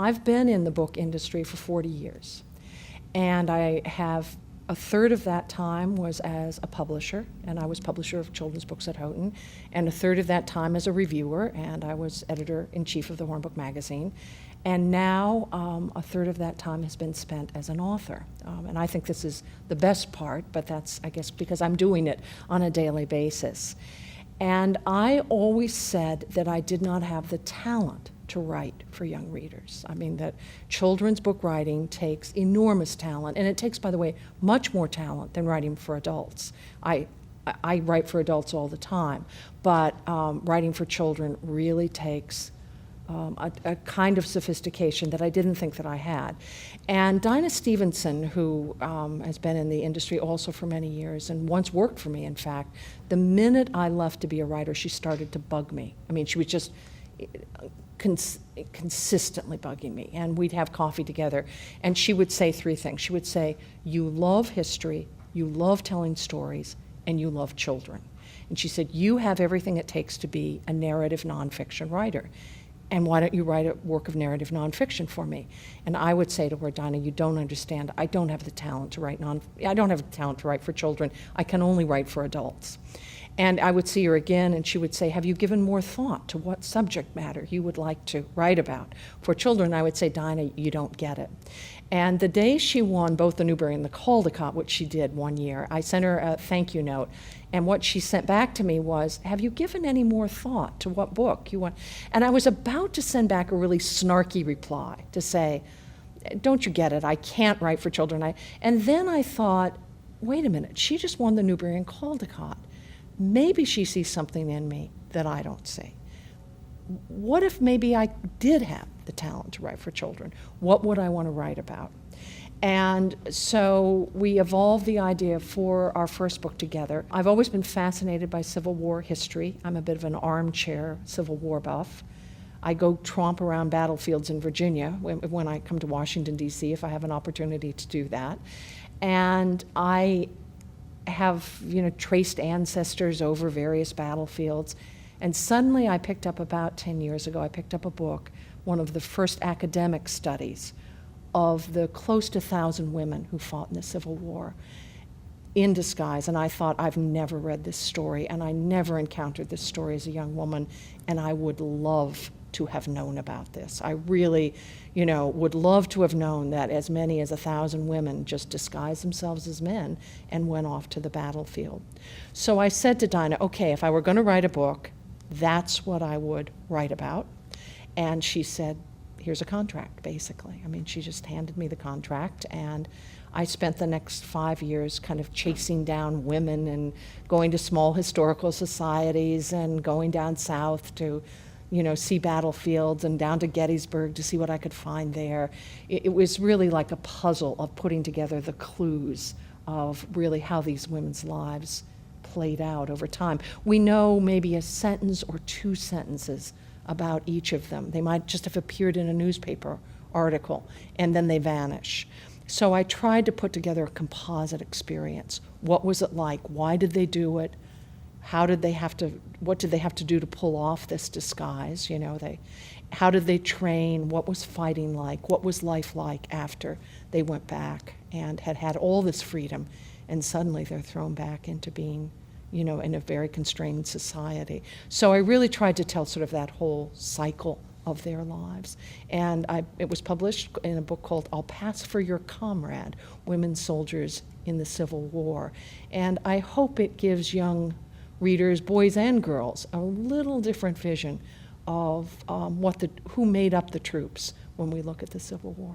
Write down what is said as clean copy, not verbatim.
I've been in the book industry for 40 years, and I have a third of that time was as a publisher, and I was publisher of children's books at Houghton, and a third of that time as a reviewer, and I was editor-in-chief of the Hornbook magazine. And now a third of that time has been spent as an author. And I think this is the best part, but that's, I guess, because I'm doing it on a daily basis. And I always said that I did not have the talent to write for young readers. I mean, that children's book writing takes enormous talent, and it takes, by the way, much more talent than writing for adults. I write for adults all the time, but writing for children really takes a kind of sophistication that I didn't think that I had. And Dinah Stevenson, who has been in the industry also for many years and once worked for me, in fact, the minute I left to be a writer, she started to bug me. I mean, she was just consistently bugging me, and we'd have coffee together, and she would say three things. She would say, you love history, you love telling stories, and you love children. And she said, you have everything it takes to be a narrative nonfiction writer. And why don't you write a work of narrative nonfiction for me? And I would say to her, Dinah, you don't understand. I don't have the talent to write I don't have the talent to write for children. I can only write for adults. And I would see her again, and she would say, have you given more thought to what subject matter you would like to write about for children? I would say, Dinah, you don't get it. And the day she won both the Newbery and the Caldecott, which she did one year, I sent her a thank you note. And what she sent back to me was, have you given any more thought to what book you want? And I was about to send back a really snarky reply to say, don't you get it? I can't write for children. And then I thought, wait a minute, she just won the Newbery and Caldecott. Maybe she sees something in me that I don't see. What if maybe I did have the talent to write for children? What would I want to write about? And so we evolved the idea for our first book together. I've always been fascinated by Civil War history. I'm a bit of an armchair Civil War buff. I go tromp around battlefields in Virginia when I come to Washington, D.C., if I have an opportunity to do that. And I have, traced ancestors over various battlefields. And suddenly I picked up, about 10 years ago, I picked up a book, one of the first academic studies of the close to 1,000 women who fought in the Civil War in disguise. And I thought, I've never read this story, and I never encountered this story as a young woman, and I would love to have known about this. I really, would love to have known that as many as 1,000 women just disguised themselves as men and went off to the battlefield. So I said to Dinah, okay, if I were going to write a book, that's what I would write about. And she said, here's a contract, basically. I mean, she just handed me the contract, and I spent the next 5 years kind of chasing down women and going to small historical societies and going down south to see battlefields, and down to Gettysburg to see what I could find there. It was really like a puzzle of putting together the clues of really how these women's lives played out over time. We know maybe a sentence or two sentences about each of them. They might just have appeared in a newspaper article, and then they vanish. So I tried to put together a composite experience. What was it like? Why did they do it? What did they have to do to pull off this disguise? How did they train? What was fighting like? What was life like after they went back and had all this freedom, and suddenly they're thrown back into being, in a very constrained society. So I really tried to tell sort of that whole cycle of their lives. And it was published in a book called I'll Pass for Your Comrade, Women Soldiers in the Civil War. And I hope it gives young readers, boys and girls, a little different vision of who made up the troops when we look at the Civil War.